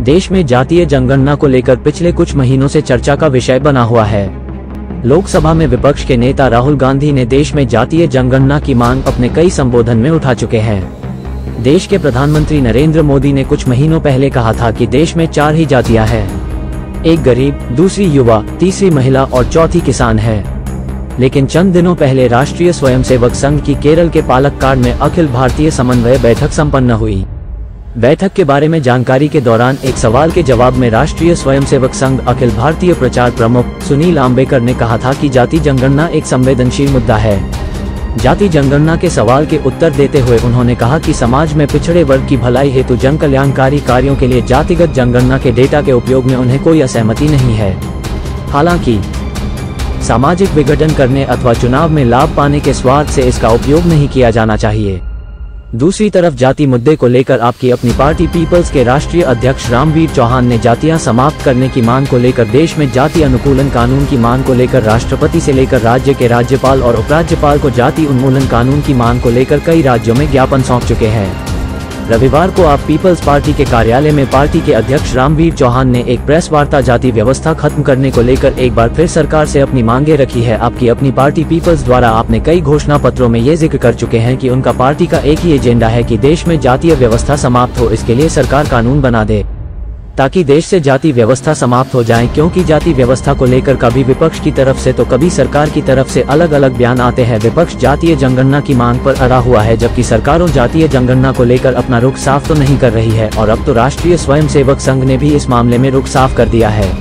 देश में जातीय जनगणना को लेकर पिछले कुछ महीनों से चर्चा का विषय बना हुआ है। लोकसभा में विपक्ष के नेता राहुल गांधी ने देश में जातीय जनगणना की मांग अपने कई संबोधन में उठा चुके हैं। देश के प्रधानमंत्री नरेंद्र मोदी ने कुछ महीनों पहले कहा था कि देश में 4 ही जातियां हैं, एक गरीब, दूसरी युवा, तीसरी महिला और चौथी किसान है। लेकिन चंद दिनों पहले राष्ट्रीय स्वयंसेवक संघ की केरल के पालक्काड में अखिल भारतीय समन्वय बैठक संपन्न हुई। बैठक के बारे में जानकारी के दौरान एक सवाल के जवाब में राष्ट्रीय स्वयंसेवक संघ अखिल भारतीय प्रचार प्रमुख सुनील आम्बेकर ने कहा था कि जाति जनगणना एक संवेदनशील मुद्दा है। जाति जनगणना के सवाल के उत्तर देते हुए उन्होंने कहा कि समाज में पिछड़े वर्ग की भलाई हेतु जन कल्याणकारी कार्यों के लिए जातिगत जनगणना के डेटा के उपयोग में उन्हें कोई असहमति नहीं है। हालांकि सामाजिक विघटन करने अथवा चुनाव में लाभ पाने के स्वार्थ से इसका उपयोग नहीं किया जाना चाहिए। दूसरी तरफ जाति मुद्दे को लेकर आपकी अपनी पार्टी पीपल्स के राष्ट्रीय अध्यक्ष रामवीर चौहान ने जातियां समाप्त करने की मांग को लेकर देश में जाति अनुकूलन कानून की मांग को लेकर राष्ट्रपति से लेकर राज्य के राज्यपाल और उपराज्यपाल को जाति उन्मूलन कानून की मांग को लेकर कई राज्यों में ज्ञापन सौंप चुके हैं। रविवार को आप पीपल्स पार्टी के कार्यालय में पार्टी के अध्यक्ष रामवीर चौहान ने एक प्रेस वार्ता जाति व्यवस्था खत्म करने को लेकर एक बार फिर सरकार से अपनी मांगे रखी है। आपकी अपनी पार्टी पीपल्स द्वारा आपने कई घोषणा पत्रों में ये जिक्र कर चुके हैं कि उनका पार्टी का एक ही एजेंडा है कि देश में जातीय व्यवस्था समाप्त हो। इसके लिए सरकार कानून बना दे ताकि देश से जाति व्यवस्था समाप्त हो जाए, क्योंकि जाति व्यवस्था को लेकर कभी विपक्ष की तरफ से तो कभी सरकार की तरफ से अलग अलग बयान आते हैं। विपक्ष जातीय जनगणना की मांग पर अड़ा हुआ है, जबकि सरकारों जातीय जनगणना को लेकर अपना रुख साफ तो नहीं कर रही है और अब तो राष्ट्रीय स्वयंसेवक संघ ने भी इस मामले में रुख साफ कर दिया है।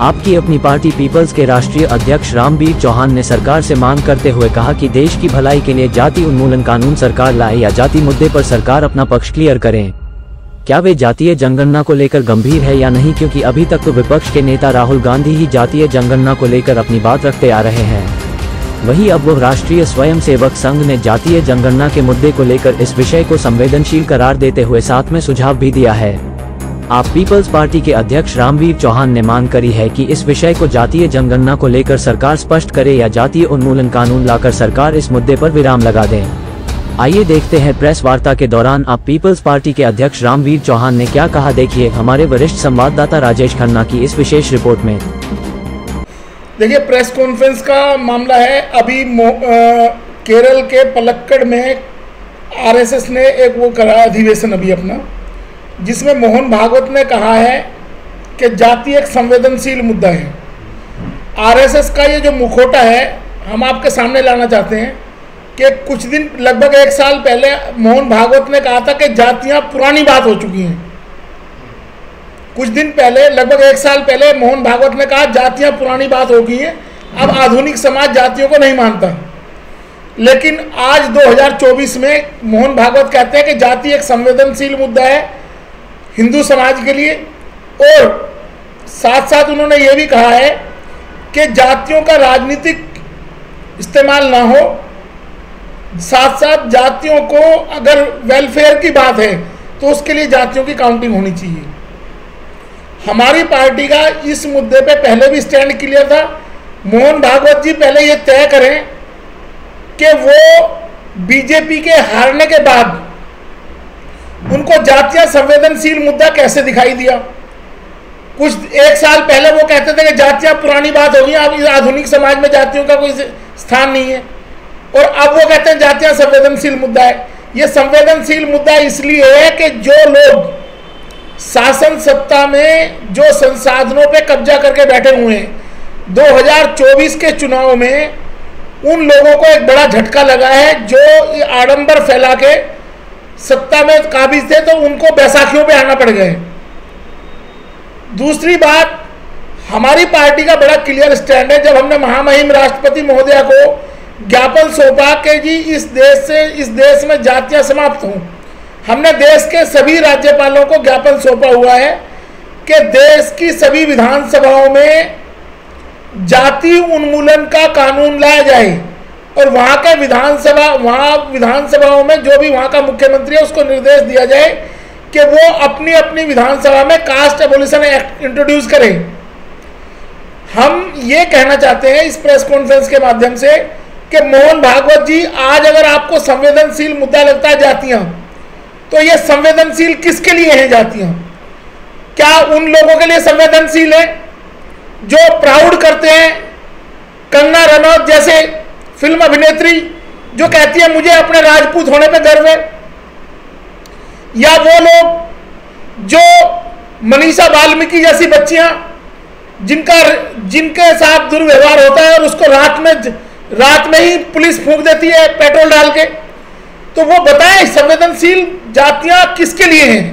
आपकी अपनी पार्टी पीपल्स के राष्ट्रीय अध्यक्ष रामवीर चौहान ने सरकार से मांग करते हुए कहा कि देश की भलाई के लिए जाति उन्मूलन कानून सरकार लाए या जाति मुद्दे पर सरकार अपना पक्ष क्लियर करें। क्या वे जातीय जनगणना को लेकर गंभीर है या नहीं, क्योंकि अभी तक तो विपक्ष के नेता राहुल गांधी ही जातीय जनगणना को लेकर अपनी बात रखते आ रहे हैं। वहीं अब वो राष्ट्रीय स्वयंसेवक संघ ने जातीय जनगणना के मुद्दे को लेकर इस विषय को संवेदनशील करार देते हुए साथ में सुझाव भी दिया है। आप पीपल्स पार्टी के अध्यक्ष रामवीर चौहान ने मांग करी है कि इस विषय को जातीय जनगणना को लेकर सरकार स्पष्ट करे या जातीय उन्मूलन कानून लाकर सरकार इस मुद्दे पर विराम लगा दे। आइए देखते हैं प्रेस वार्ता के दौरान आप पीपल्स पार्टी के अध्यक्ष रामवीर चौहान ने क्या कहा। देखिए हमारे वरिष्ठ संवाददाता राजेश खन्ना की इस विशेष रिपोर्ट में। देखिए, प्रेस कॉन्फ्रेंस का मामला है। अभी केरल के पलक्कड़ में आरएसएस ने एक वो करा अधिवेशन अभी अपना, जिसमें मोहन भागवत ने कहा है कि जाति एक संवेदनशील मुद्दा है। आरएसएस का ये जो मुखौटा है हम आपके सामने लाना चाहते हैं कि कुछ दिन लगभग 1 साल पहले मोहन भागवत ने कहा था कि जातियां पुरानी बात हो चुकी हैं। कुछ दिन पहले लगभग 1 साल पहले मोहन भागवत ने कहा जातियां पुरानी बात हो गई हैं, अब आधुनिक समाज जातियों को नहीं मानता। लेकिन आज 2024 में मोहन भागवत कहते हैं कि जाति एक संवेदनशील मुद्दा है हिंदू समाज के लिए, और साथ साथ उन्होंने ये भी कहा है कि जातियों का राजनीतिक इस्तेमाल ना हो, साथ साथ जातियों को अगर वेलफेयर की बात है तो उसके लिए जातियों की काउंटिंग होनी चाहिए। हमारी पार्टी का इस मुद्दे पे पहले भी स्टैंड क्लियर था। मोहन भागवत जी पहले ये तय करें कि वो बीजेपी के हारने के बाद उनको जातीय संवेदनशील मुद्दा कैसे दिखाई दिया। 1 साल पहले वो कहते थे कि जातियां पुरानी बात होगी, अब आधुनिक समाज में जातियों का कोई स्थान नहीं है, और अब वो कहते हैं जातियां संवेदनशील मुद्दा है। ये संवेदनशील मुद्दा इसलिए है कि जो लोग शासन सत्ता में जो संसाधनों पे कब्जा करके बैठे हुए हैं, 2024 के चुनाव में उन लोगों को एक बड़ा झटका लगा है। जो आडंबर फैला के सत्ता में काबिज थे तो उनको बैसाखियों पे आना पड़ गए। दूसरी बात, हमारी पार्टी का बड़ा क्लियर स्टैंड है। जब हमने महामहिम राष्ट्रपति महोदया को ज्ञापन सौंपा कि जी इस देश में जातियां समाप्त हों, हमने देश के सभी राज्यपालों को ज्ञापन सौंपा हुआ है कि देश की सभी विधानसभाओं में जाति उन्मूलन का कानून लाया जाए, और वहाँ विधानसभाओं में जो भी वहाँ का मुख्यमंत्री है उसको निर्देश दिया जाए कि वो अपनी अपनी विधानसभा में कास्ट एबोलिशन एक्ट इंट्रोड्यूस करें। हम ये कहना चाहते हैं इस प्रेस कॉन्फ्रेंस के माध्यम से कि मोहन भागवत जी, आज अगर आपको संवेदनशील मुद्दा लगता है जातियां, तो ये संवेदनशील किसके लिए हैं जातियां? क्या उन लोगों के लिए संवेदनशील है जो प्राउड करते हैं? कंगना रनौत जैसे फिल्म अभिनेत्री जो कहती है मुझे अपने राजपूत होने पे गर्व है, या वो लोग जो मनीषा वाल्मीकि जैसी बच्चियां जिनके साथ दुर्व्यवहार होता है और उसको रात में ही पुलिस फूंक देती है पेट्रोल डाल के, तो वो बताएं संवेदनशील जातियां किसके लिए हैं?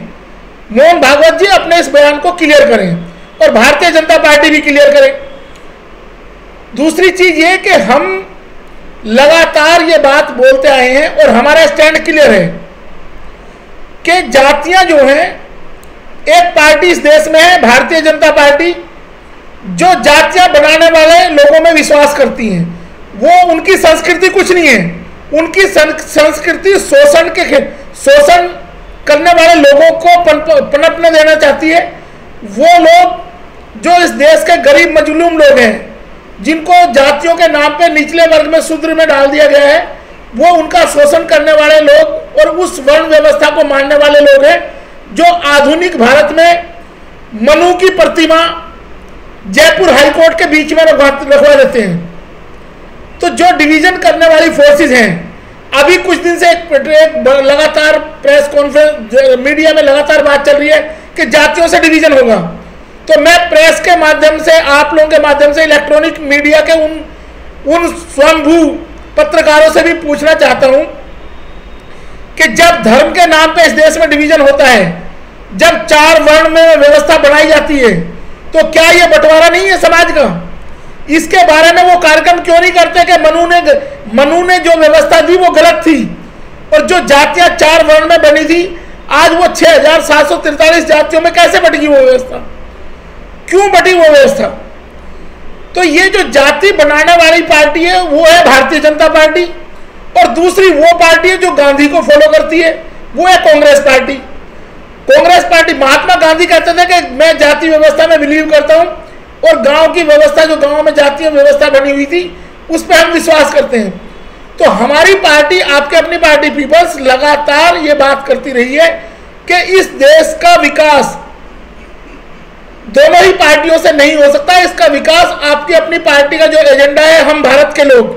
मोहन भागवत जी अपने इस बयान को क्लियर करें और भारतीय जनता पार्टी भी क्लियर करे। दूसरी चीज ये कि हम लगातार ये बात बोलते आए हैं और हमारा स्टैंड क्लियर है कि जातियां जो हैं, एक पार्टी इस देश में है भारतीय जनता पार्टी, जो जातियां बनाने वाले लोगों में विश्वास करती हैं। वो उनकी संस्कृति कुछ नहीं है, उनकी संस्कृति शोषण करने वाले लोगों को पनपने देना चाहती है। वो लोग जो इस देश के गरीब मजलूम लोग हैं, जिनको जातियों के नाम पे निचले वर्ग में शूद्र में डाल दिया गया है, वो उनका शोषण करने वाले लोग और उस वर्ण व्यवस्था को मानने वाले लोग हैं जो आधुनिक भारत में मनु की प्रतिमा जयपुर हाईकोर्ट के बीच में रखवा देते हैं। तो जो डिवीजन करने वाली फोर्सेस हैं, अभी कुछ दिन से एक लगातार प्रेस कॉन्फ्रेंस मीडिया में लगातार बात चल रही है कि जातियों से डिवीजन होगा। तो मैं प्रेस के माध्यम से, आप लोगों के माध्यम से, इलेक्ट्रॉनिक मीडिया के उन स्वयंभू पत्रकारों से भी पूछना चाहता हूं कि जब धर्म के नाम पे इस देश में डिवीजन होता है, जब 4 वर्ण में व्यवस्था बनाई जाती है, तो क्या यह बंटवारा नहीं है समाज का? इसके बारे में वो कार्यक्रम क्यों नहीं करते कि मनु ने जो व्यवस्था दी वो गलत थी, और जो जातियां 4 वर्ण में बनी थी, आज वो 6743 जातियों में कैसे बटी वो व्यवस्था? क्यों बटी वो व्यवस्था? तो ये जो जाति बनाने वाली पार्टी है वो है भारतीय जनता पार्टी, और दूसरी वो पार्टी है जो गांधी को फॉलो करती है, वो है कांग्रेस पार्टी। कांग्रेस पार्टी, महात्मा गांधी कहते थे कि मैं जाति व्यवस्था में बिलीव करता हूं, और गांव की व्यवस्था, जो गांव में जातीय व्यवस्था बनी हुई थी, उस पर हम विश्वास करते हैं। तो हमारी पार्टी, आपके अपनी पार्टी पीपल्स, लगातार ये बात करती रही है कि इस देश का विकास दोनों ही पार्टियों से नहीं हो सकता। इसका विकास आपकी अपनी पार्टी का जो एजेंडा है, हम भारत के लोग,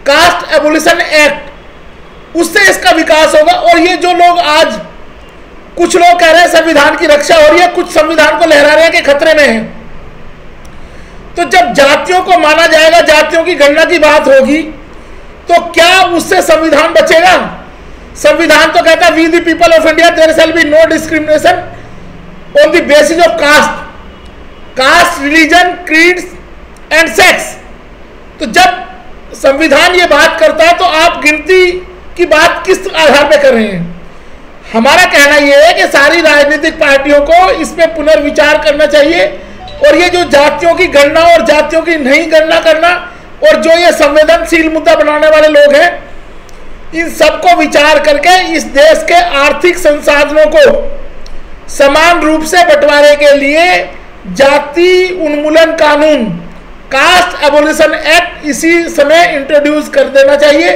कास्ट एबोलिशन एक्ट, उससे इसका विकास होगा। और ये जो लोग आज, कुछ लोग कह रहे हैं संविधान की रक्षा हो रही है, कुछ संविधान को लहरा रहे हैं कि खतरे में है, तो जब जातियों को माना जाएगा, जातियों की गणना की बात होगी, तो क्या उससे संविधान बचेगा? संविधान तो कहता है we the people of India there shall be no discrimination on the basis of caste, religion, creeds and sex. तो जब संविधान ये बात करता है, तो आप गिनती की बात किस आधार पर कर रहे हैं? हमारा कहना यह है कि सारी राजनीतिक पार्टियों को इस पे पुनर्विचार करना चाहिए, और ये जो जातियों की गणना और जातियों की नहीं गणना करना, और जो ये संवेदनशील मुद्दा बनाने वाले लोग हैं, इन सबको विचार करके इस देश के आर्थिक संसाधनों को समान रूप से बंटवारे के लिए जाति उन्मूलन कानून, कास्ट एबोलिशन एक्ट, इसी समय इंट्रोड्यूस कर देना चाहिए,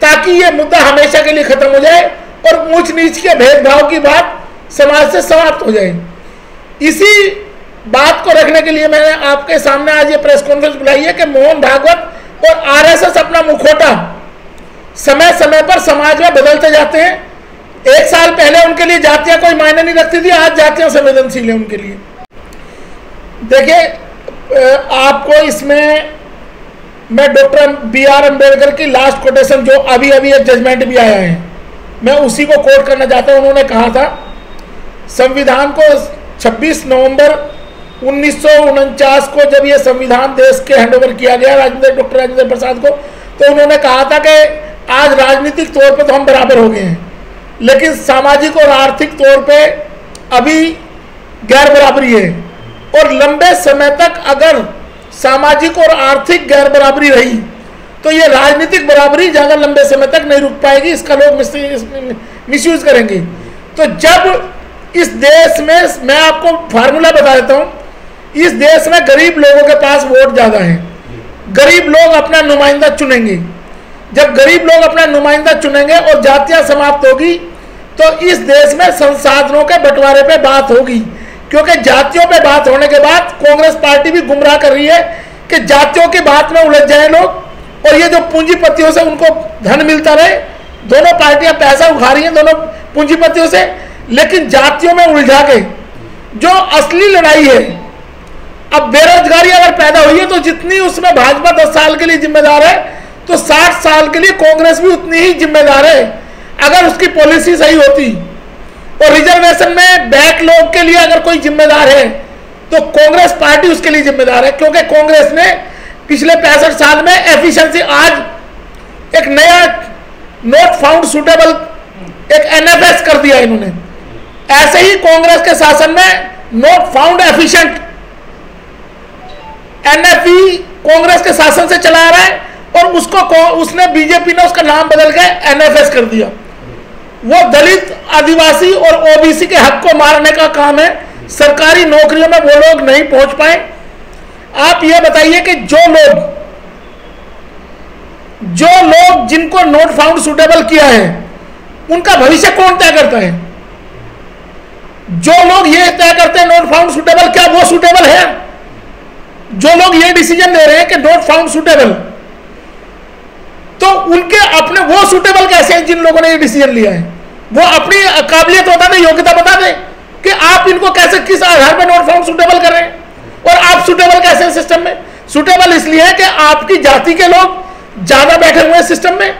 ताकि ये मुद्दा हमेशा के लिए खत्म हो जाए और ऊंच नीच के भेदभाव की बात समाज से समाप्त हो जाए। इसी बात को रखने के लिए मैंने आपके सामने आज ये प्रेस कॉन्फ्रेंस बुलाई है कि मोहन भागवत और आरएसएस अपना मुखौटा समय समय पर समाज में बदलते जाते हैं। 1 साल पहले उनके लिए जातियां कोई मायने नहीं रखती थी, आज जातियां संवेदनशील है उनके लिए। देखिए, आपको इसमें मैं डॉक्टर BR अम्बेडकर की लास्ट कोटेशन, जो अभी एक जजमेंट भी आया है, मैं उसी को कोट करना चाहता हूं। उन्होंने कहा था, संविधान को 26 नवंबर 1949 को जब ये संविधान देश के हैंडओवर किया गया डॉक्टर राजेंद्र प्रसाद को, तो उन्होंने कहा था कि आज राजनीतिक तौर पे तो हम बराबर हो गए हैं, लेकिन सामाजिक और आर्थिक तौर पे अभी गैर बराबरी है, और लंबे समय तक अगर सामाजिक और आर्थिक गैर बराबरी रही तो ये राजनीतिक बराबरी ज़्यादा लंबे समय तक नहीं रुक पाएगी, इसका लोग मिसयूज करेंगे। तो जब इस देश में, मैं आपको फार्मूला बता देता हूं, इस देश में गरीब लोगों के पास वोट ज्यादा है, गरीब लोग अपना नुमाइंदा चुनेंगे। जब गरीब लोग अपना नुमाइंदा चुनेंगे और जातियां समाप्त होगी, तो इस देश में संसाधनों के बंटवारे पे बात होगी, क्योंकि जातियों पे बात होने के बाद कांग्रेस पार्टी भी गुमराह कर रही है कि जातियों की बात में उलझ जाए लोग, और ये जो पूंजीपतियों से उनको धन मिलता रहे। दोनों पार्टियां पैसा उठा रही हैं दोनों पूंजीपतियों से, लेकिन जातियों में उलझा के जो असली लड़ाई है, अब बेरोजगारी अगर पैदा हुई है तो जितनी उसमें भाजपा 10 साल के लिए जिम्मेदार है, तो 60 साल के लिए कांग्रेस भी उतनी ही जिम्मेदार है। अगर उसकी पॉलिसी सही होती और रिजर्वेशन में बैकलॉग के लिए अगर कोई जिम्मेदार है तो कांग्रेस पार्टी उसके लिए जिम्मेदार है, क्योंकि कांग्रेस ने पिछले 65 साल में एफिशिएंसी, आज एक नया नॉट फाउंड सुटेबल एक एनएफएस कर दिया इन्होंने। ऐसे ही कांग्रेस के शासन में not found efficient NFE Congress के शासन से चला रहा है, और उसने बीजेपी ने उसका नाम बदल के एनएफएस कर दिया। वो दलित, आदिवासी और ओबीसी के हक को मारने का काम है। सरकारी नौकरियों में वो लोग नहीं पहुंच पाए। आप ये बताइए कि जो लोग जिनको नॉट फाउंड सुटेबल किया है उनका भविष्य कौन तय करता है? जो लोग ये तय करते हैं नॉट फाउंड सुटेबल, क्या वो सुटेबल है? जो लोग ये डिसीजन ले रहे हैं कि नॉट फाउंड सुटेबल, तो उनके अपने वो सुटेबल कैसे हैं जिन लोगों ने ये डिसीजन लिया है? वो अपनी काबिलियत बता दें, योग्यता बता दें कि आप इनको कैसे, किस आधार पर नॉट फाउंड सुटेबल कर रहे हैं, और आप सुटेबल कैसे हैं सिस्टम में? सुटेबल इसलिए है कि आपकी जाति के लोग ज्यादा बैठे हुए हैं सिस्टम में,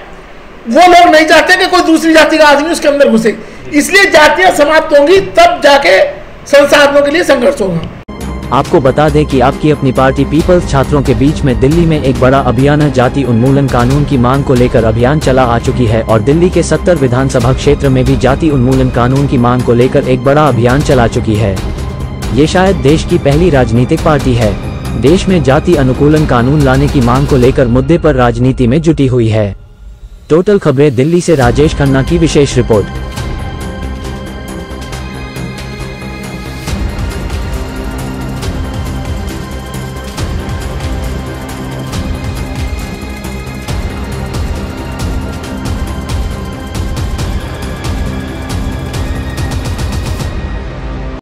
वो लोग नहीं चाहते कि कोई दूसरी जाति का आदमी उसके अंदर घुसे। इसलिए जातियां समाप्त होंगी, तब जाके संसाधनों के लिए संघर्ष होगा। आपको बता दें कि आपकी अपनी पार्टी पीपल्स छात्रों के बीच में दिल्ली में एक बड़ा अभियान जाति उन्मूलन कानून की मांग को लेकर अभियान चला आ चुकी है, और दिल्ली के 70 विधानसभा क्षेत्र में भी जाति उन्मूलन कानून की मांग को लेकर एक बड़ा अभियान चला चुकी है। ये शायद देश की पहली राजनीतिक पार्टी है देश में जाति अनुकूलन कानून लाने की मांग को लेकर मुद्दे पर राजनीति में जुटी हुई है। टोटल खबरें दिल्ली से राजेश खन्ना की विशेष रिपोर्ट।